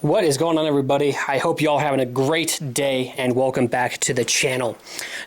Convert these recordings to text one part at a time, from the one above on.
What is going on, everybody? I hope you all having a great day and welcome back to the channel.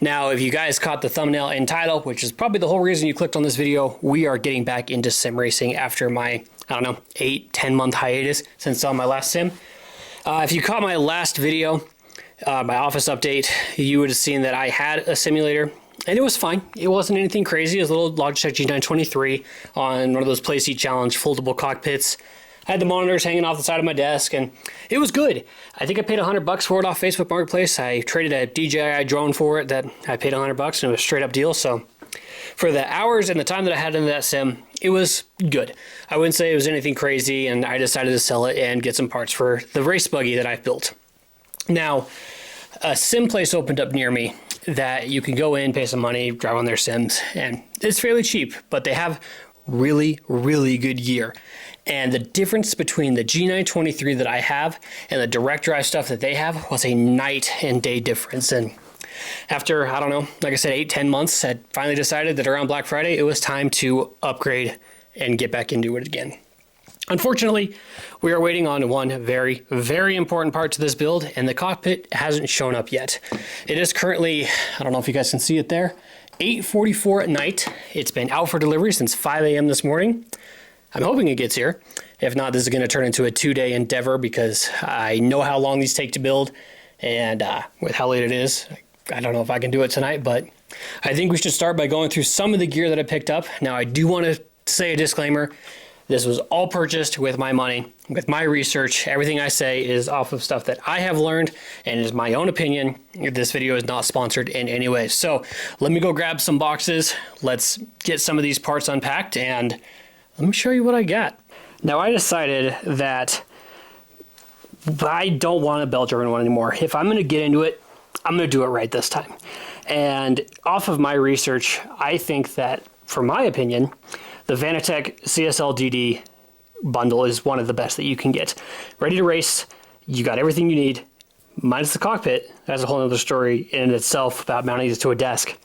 Now, if you guys caught the thumbnail and title, which is probably the whole reason you clicked on this video, we are getting back into sim racing after my, 8-10 month hiatus since on my last sim. If you caught my last video, my office update, you would have seen that I had a simulator and it was fine. It wasn't anything crazy. It was a little Logitech G923 on one of those Play Seat Challenge foldable cockpits. I had the monitors hanging off the side of my desk, and it was good. I think I paid $100 for it off Facebook Marketplace. I traded a DJI drone for it that I paid $100, and it was a straight up deal. So for the hours and the time that I had in that sim, it was good. I wouldn't say it was anything crazy, and I decided to sell it and get some parts for the race buggy that I've built. Now, a sim place opened up near me that you can go in, pay some money, drive on their sims, and it's fairly cheap, but they have really, really good gear. And the difference between the G923 that I have and the direct drive stuff that they have was a night and day difference. And after, I don't know, like I said, 8-10 months, I finally decided that around Black Friday, it was time to upgrade and get back into it again. Unfortunately, we are waiting on one very, very important part to this build, and the cockpit hasn't shown up yet. It is currently, I don't know if you guys can see it there, 8:44 at night. It's been out for delivery since 5 a.m. this morning. I'm hoping it gets here. If not, this is going to turn into a 2-day endeavor because I know how long these take to build, and with how late it is, I don't know if I can do it tonight, but I think we should start by going through some of the gear that I picked up. Now, I do want to say a disclaimer. This was all purchased with my money, with my research. Everything I say is off of stuff that I have learned and is my own opinion. This video is not sponsored in any way. So let me go grab some boxes. Let's get some of these parts unpacked and let me show you what I got. Now, I decided that I don't want a belt-driven one anymore. If I'm going to get into it, I'm going to do it right this time. And off of my research, I think that, for my opinion, the Fanatec CSL DD bundle is one of the best that you can get. Ready to race, you got everything you need, minus the cockpit. That's a whole other story in itself about mounting it to a desk.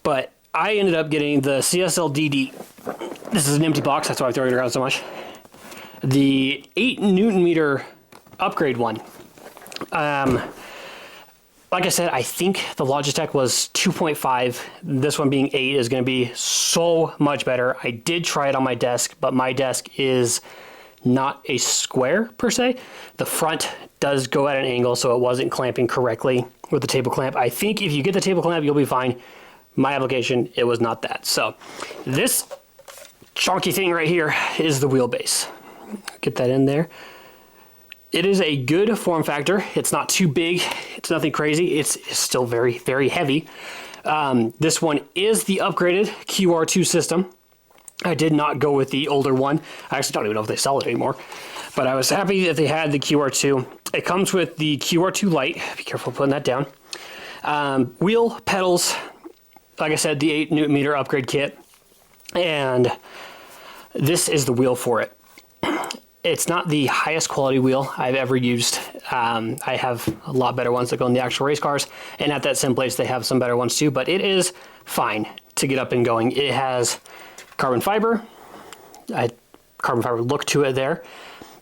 But I ended up getting the CSL DD. This is an empty box, that's why I throw it around so much. The 8 Newton meter upgrade one. Like I said, I think the Logitech was 2.5. This one being 8 is going to be so much better. I did try it on my desk, but my desk is not a square per se. The front does go at an angle, so it wasn't clamping correctly with the table clamp. I think if you get the table clamp, you'll be fine. My application, it was not that. So this chunky thing right here is the wheelbase. Get that in there. It is a good form factor. It's not too big. It's nothing crazy. It's still very, very heavy. This one is the upgraded QR2 system. I did not go with the older one. I actually don't even know if they sell it anymore. But I was happy that they had the QR2. It comes with the QR2 Lite. Be careful putting that down. Wheel, pedals, like I said, the 8 Newton meter upgrade kit. And this is the wheel for it. It's not the highest quality wheel I've ever used. I have a lot better ones that go in the actual race cars, and at that sim place they have some better ones too, but it is fine to get up and going. It has carbon fiber look to it there.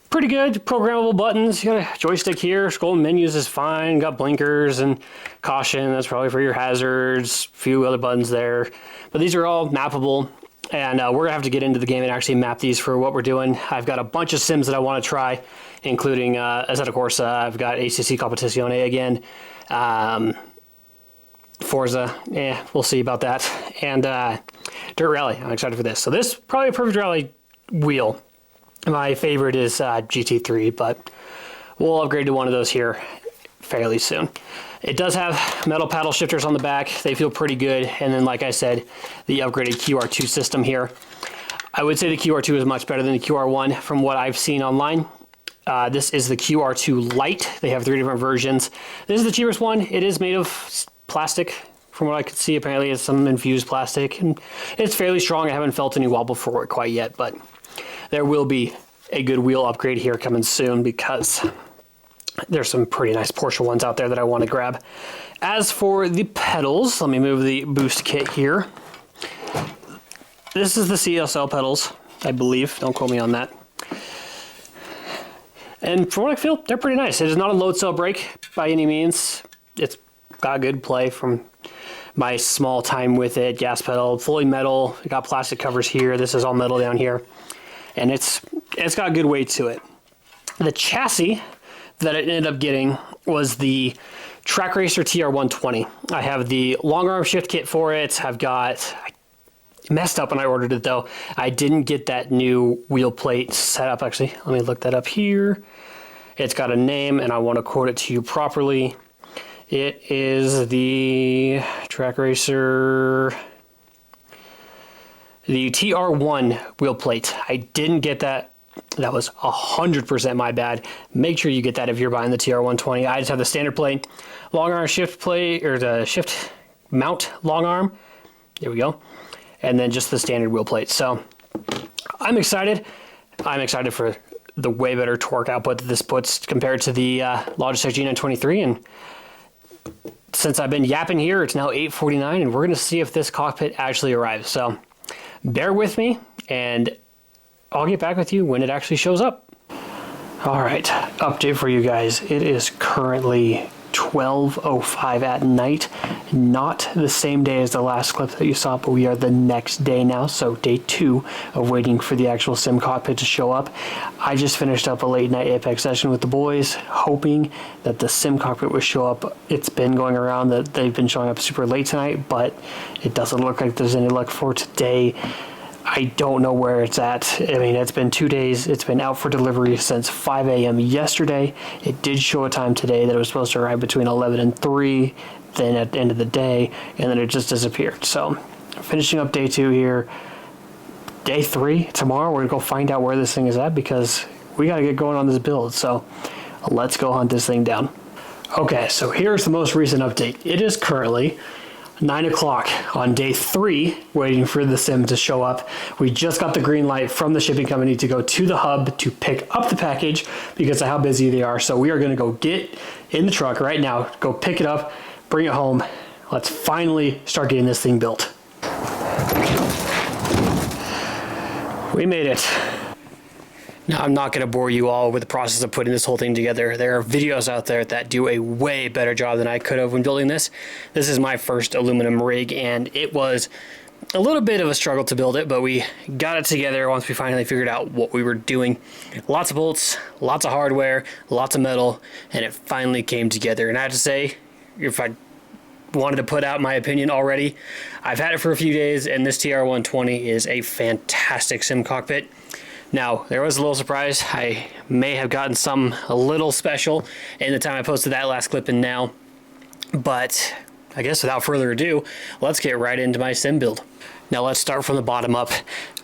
Pretty good, programmable buttons. You got a joystick here, scrolling menus is fine, got blinkers and caution, that's probably for your hazards, a few other buttons there. But these are all mappable. And we're going to have to get into the game and actually map these for what we're doing. I've got a bunch of sims that I want to try, including Assetto Corsa. I've got ACC Competizione again. Forza, we'll see about that. And Dirt Rally, I'm excited for this. So this is probably a perfect rally wheel. My favorite is GT3, but we'll upgrade to one of those here fairly soon. It does have metal paddle shifters on the back. They feel pretty good. And then, like I said, the upgraded QR2 system here. I would say the QR2 is much better than the QR1 from what I've seen online. This is the QR2 Lite. They have 3 different versions. This is the cheapest one. It is made of plastic. From what I could see, apparently it's some infused plastic. And it's fairly strong. I haven't felt any wobble for it quite yet, but there will be a good wheel upgrade here coming soon because there's some pretty nice Porsche ones out there that I want to grab. As for the pedals, let me move the boost kit here. This is the CSL pedals, I believe. Don't quote me on that. And from what I feel, they're pretty nice. It is not a load cell brake by any means. It's got good play from my small time with it. Gas pedal, fully metal. It got plastic covers here. This is all metal down here. And it's got good weight to it. The chassis that it ended up getting was the Track Racer TR120. I have the long arm shift kit for it. I messed up when I ordered it though. I didn't get that new wheel plate set up actually. Let me look that up here. It's got a name and I want to quote it to you properly. It is the Track Racer, the TR1 wheel plate. I didn't get that. That was 100% my bad. Make sure you get that if you're buying the TR120. I just have the standard plate, long arm shift plate, or the shift mount long arm. There we go. And then just the standard wheel plate. So I'm excited. I'm excited for the way better torque output that this puts compared to the Logitech G923. And since I've been yapping here, it's now 8:49, and we're going to see if this cockpit actually arrives. So bear with me, and I'll get back with you when it actually shows up. All right, update for you guys. It is currently 12:05 at night. Not the same day as the last clip that you saw, but we are the next day now. So day 2 of waiting for the actual sim cockpit to show up. I just finished up a late night Apex session with the boys, hoping that the sim cockpit would show up. It's been going around that they've been showing up super late tonight, but it doesn't look like there's any luck for today. I don't know where it's at. I mean, it's been 2 days. It's been out for delivery since 5 a.m. yesterday. It did show a time today that it was supposed to arrive between 11 and 3, then at the end of the day, and then it just disappeared. So, finishing up day 2 here. Day 3, tomorrow, we're going to go find out where this thing is at because we got to get going on this build. So, let's go hunt this thing down. Okay, so here's the most recent update. It is currently 9 o'clock on day 3, waiting for the sim to show up. We just got the green light from the shipping company to go to the hub to pick up the package because of how busy they are. So we are going to go get in the truck right now, go pick it up, bring it home. Let's finally start getting this thing built. We made it. Now, I'm not going to bore you all with the process of putting this whole thing together. There are videos out there that do a way better job than I could have when building this. This is my first aluminum rig, and it was a little bit of a struggle to build it, but we got it together once we finally figured out what we were doing. Lots of bolts, lots of hardware, lots of metal, and it finally came together. And I have to say, if I wanted to put out my opinion already, I've had it for a few days, and this TR120 is a fantastic sim cockpit. Now, there was a little surprise. I may have gotten some a little special in the time I posted that last clip and now, but I guess without further ado, let's get right into my sim build. Now let's start from the bottom up.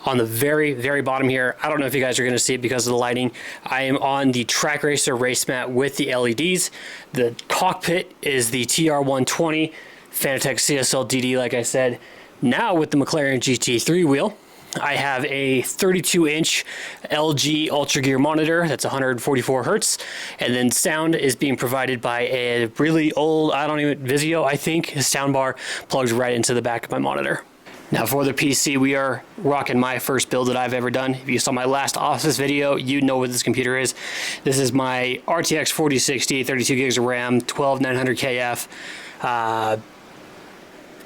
On the very, very bottom here, I don't know if you guys are going to see it because of the lighting, I am on the Track Racer race mat with the LEDs. The cockpit is the TR120 Fanatec CSL DD, like I said. Now with the McLaren GT3 wheel, I have a 32-inch LG Ultra Gear monitor that's 144 hertz, and then sound is being provided by a really old, Vizio, I think, soundbar plugs right into the back of my monitor. Now for the PC, we are rocking my first build that I've ever done. If you saw my last office video, you know what this computer is. This is my RTX 4060, 32 gigs of RAM, 12900 KF,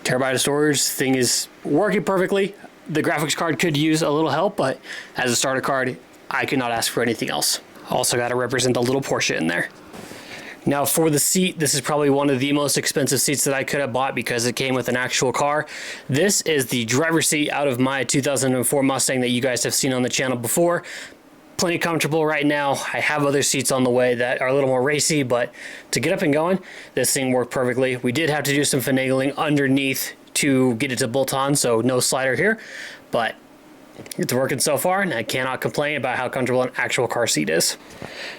terabyte of storage. Thing is working perfectly. The graphics card could use a little help, but as a starter card, I could not ask for anything else. Also got to represent the little Porsche in there. Now for the seat, this is probably one of the most expensive seats that I could have bought because it came with an actual car. This is the driver's seat out of my 2004 Mustang that you guys have seen on the channel before. Plenty comfortable right now. I have other seats on the way that are a little more racy, but to get up and going, this thing worked perfectly. We did have to do some finagling underneath to get it to bolt on, so no slider here, but it's working so far, and I cannot complain about how comfortable an actual car seat is.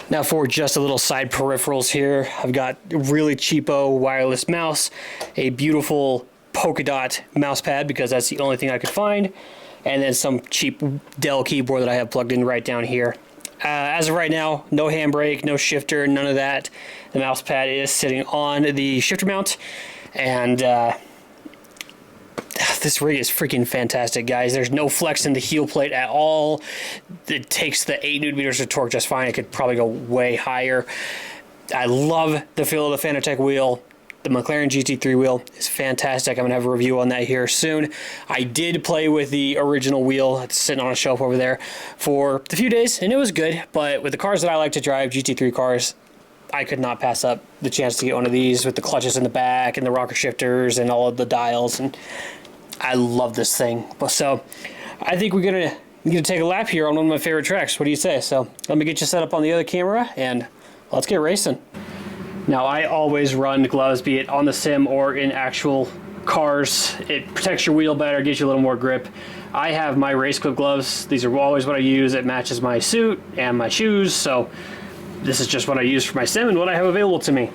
Now for just a little side peripherals here, I've got a really cheapo wireless mouse, a beautiful polka dot mouse pad because that's the only thing I could find, and then some cheap Dell keyboard that I have plugged in right down here. As of right now, no handbrake, no shifter, none of that. The mouse pad is sitting on the shifter mount, and this rig is freaking fantastic, guys. There's no flex in the heel plate at all. It takes the 8 Newton meters of torque just fine. It could probably go way higher. I love the feel of the Fanatic wheel. The McLaren GT3 wheel is fantastic. I'm going to have a review on that here soon. I did play with the original wheel. It's sitting on a shelf over there for a few days, and it was good. But with the cars that I like to drive, GT3 cars, I could not pass up the chance to get one of these with the clutches in the back and the rocker shifters and all of the dials. And I love this thing. So I think we're going to take a lap here on one of my favorite tracks. What do you say? So let me get you set up on the other camera, and let's get racing. Now, I always run gloves, be it on the sim or in actual cars. It protects your wheel better, gives you a little more grip. I have my race clip gloves. These are always what I use. It matches my suit and my shoes, so this is just what I use for my sim and what I have available to me.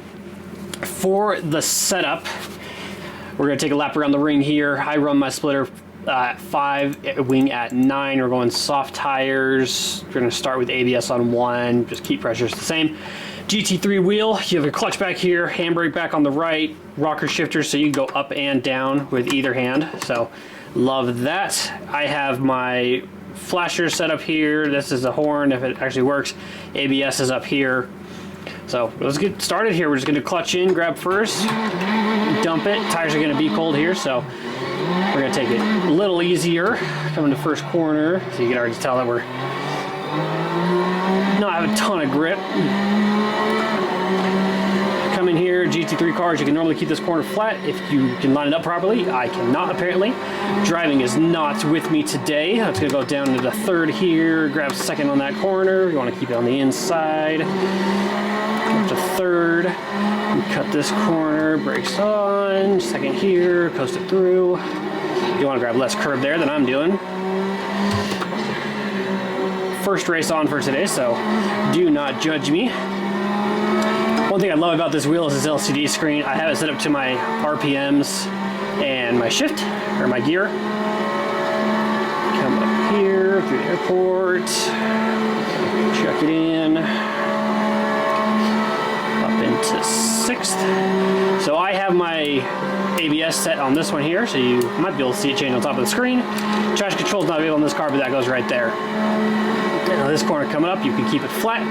For the setup, we're going to take a lap around the ring here. I run my splitter at 5, wing at 9. We're going soft tires. We're going to start with ABS on 1, just keep pressures the same. GT3 wheel, you have your clutch back here, handbrake back on the right, rocker shifters so you can go up and down with either hand, so love that. I have my flasher set up here. This is a horn if it actually works. ABS is up here. So let's get started here. We're just going to clutch in, grab first, dump it. Tires are going to be cold here, so we're going to take it a little easier. Coming to first corner, so you can already tell that we're not have a ton of grip. Come in here, GT3 cars, you can normally keep this corner flat if you can line it up properly. I cannot, apparently. Driving is not with me today. It's going to go down to the 3rd here, grab 2nd on that corner. You want to keep it on the inside. Up to 3rd. Cut this corner, brakes on. 2nd here, coast it through. You want to grab less curb there than I'm doing. First race on for today, so do not judge me. One thing I love about this wheel is this LCD screen. I have it set up to my RPMs and my shift, or my gear. Come up here through the airport, chuck it in, up into 6th. So I have my ABS set on this one here, so you might be able to see it change on top of the screen. Traction control is not available on this car, but that goes right there. Now this corner coming up, you can keep it flat.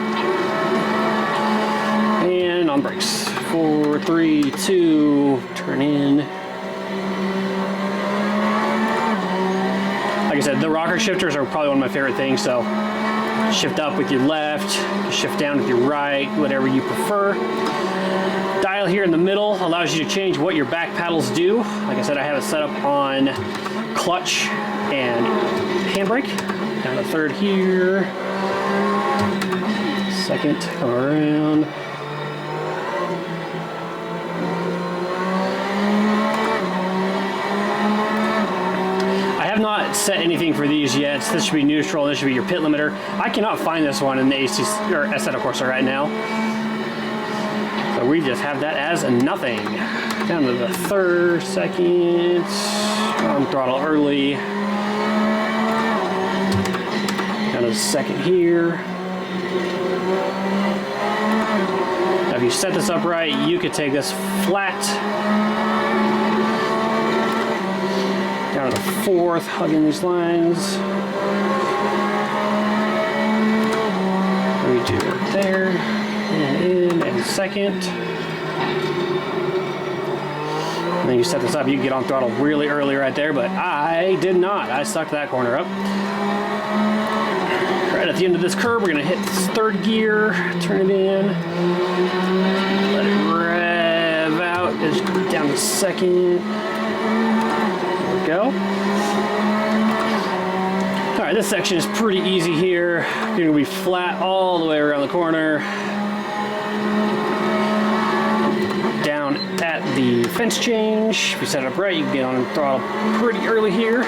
And on brakes. 4, 3, 2, turn in. Like I said, the rocker shifters are probably one of my favorite things, so shift up with your left, shift down with your right, whatever you prefer. Dial here in the middle allows you to change what your back paddles do. Like I said, I have it set up on clutch and handbrake. Down to 3rd here. 2nd, come around. I have not set anything for these yet. So this should be neutral, this should be your pit limiter. I cannot find this one in the AC or Assetto Corsa right now. So we just have that as nothing. Down to the 3rd, 2nd, on throttle early. Down to the 2nd here. Now if you set this up right, you could take this flat. Down to the 4th, hugging these lines. We do it there, and in, and 2nd. And then you set this up, you can get on throttle really early right there, but I did not. I sucked that corner up. Right at the end of this curve, we're going to hit this 3rd gear, turn it in, let it rev out, just down to 2nd. There we go. All right, this section is pretty easy here. You're going to be flat all the way around the corner. Down at the fence change, if you set it up right, you can get on throttle pretty early here.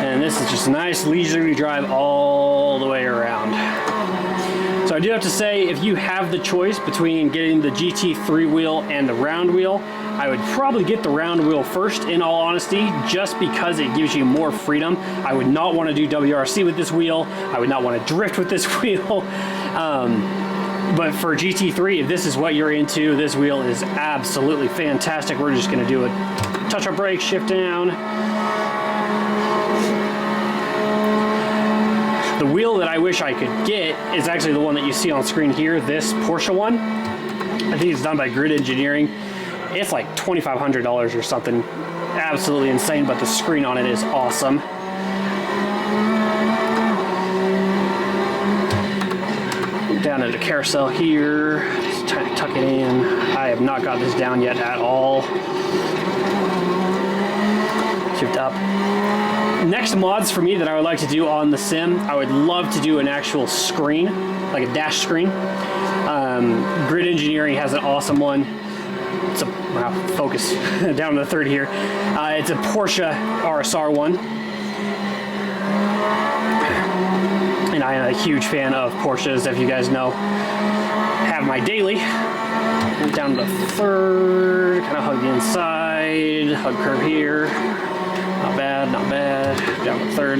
And this is just a nice leisurely drive all the way around. So I do have to say, if you have the choice between getting the GT3 wheel and the round wheel, I would probably get the round wheel first, in all honesty, just because it gives you more freedom. I would not want to do WRC with this wheel. I would not want to drift with this wheel. But for GT3, if this is what you're into, this wheel is absolutely fantastic. We're just gonna do a touch of brake, shift down. The wheel that I wish I could get is actually the one that you see on screen here, this Porsche one. I think it's done by Grid Engineering. It's like $2,500 or something. Absolutely insane, but the screen on it is awesome. Down into carousel here, just trying to tuck it in. I have not got this down yet at all. Shift up. Next mods for me that I would like to do on the sim, I would love to do an actual screen, like a dash screen. Grid Engineering has an awesome one. It's a, wow, focus, down to the third here. It's a Porsche RSR one. And I am a huge fan of Porsches, if you guys know. Have my daily. Down to the third, kind of hug the inside, hug curve here. Not bad, not bad. Down to the third.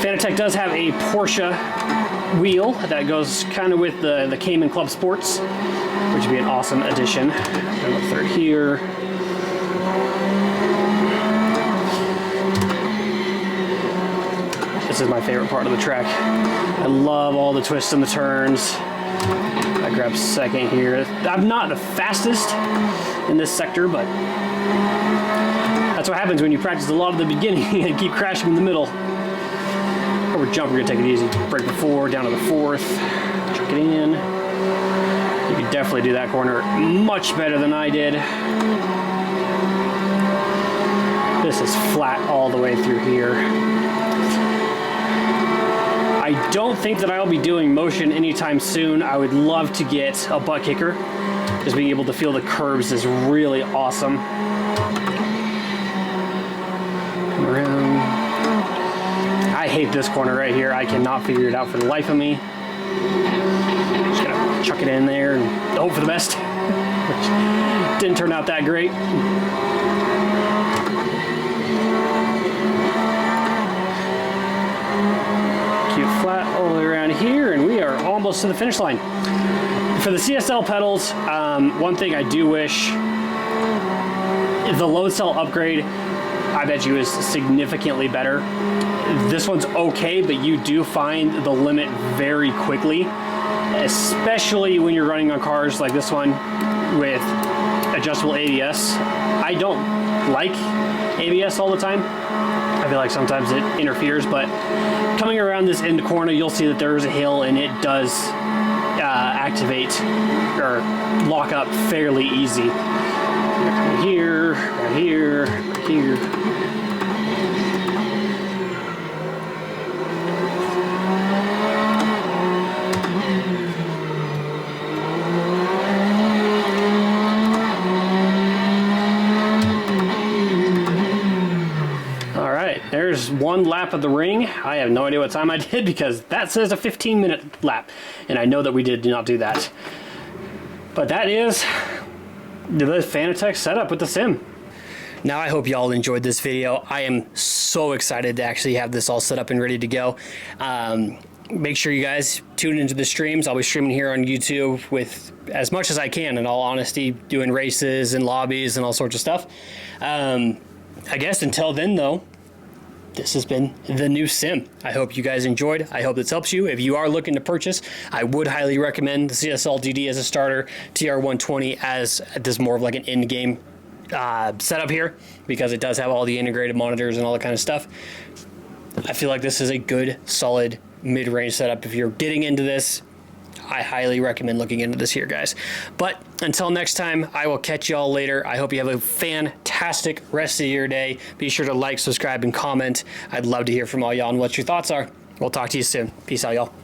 Fanatec does have a Porsche wheel that goes kind of with the Cayman Club Sports, which would be an awesome addition. Down to the third here. This is my favorite part of the track. I love all the twists and the turns. I grab second here. I'm not the fastest in this sector, but that's what happens when you practice a lot at the beginning and keep crashing in the middle. Over jump, we're gonna take it easy. Break the four, down to the fourth. Chuck it in. You can definitely do that corner much better than I did. This is flat all the way through here. I don't think that I'll be doing motion anytime soon. I would love to get a butt kicker. Just being able to feel the curbs is really awesome. Come around. I hate this corner right here. I cannot figure it out for the life of me. Just gotta chuck it in there and hope for the best. Which didn't turn out that great. Flat all the way around here, and we are almost to the finish line. For the CSL pedals, one thing I do wish, the load cell upgrade, I bet you is significantly better. This one's okay, but you do find the limit very quickly, especially when you're running on cars like this one with adjustable ABS. I don't like ABS all the time. I feel like sometimes it interferes, but coming around this end corner, you'll see that there's a hill and it does activate or lock up fairly easy. Right here, right here, right here. There's one lap of the ring. I have no idea what time I did because that says a 15-minute lap, and I know that we did not do that. But that is the Fanatec setup with the sim. Now I hope y'all enjoyed this video. I am so excited to actually have this all set up and ready to go. Make sure you guys tune into the streams. I'll be streaming here on YouTube with as much as I can, in all honesty, doing races and lobbies and all sorts of stuff. I guess until then, though, this has been the new sim. I hope you guys enjoyed. I hope this helps you. If you are looking to purchase, I would highly recommend the CSL DD as a starter, TR120 as this more of like an in-game setup here, because it does have all the integrated monitors and all that kind of stuff. I feel like this is a good, solid mid-range setup. If you're getting into this, I highly recommend looking into this here, guys. But until next time, I will catch y'all later. I hope you have a fantastic rest of your day. Be sure to like, subscribe, and comment. I'd love to hear from all y'all and what your thoughts are. We'll talk to you soon. Peace out, y'all.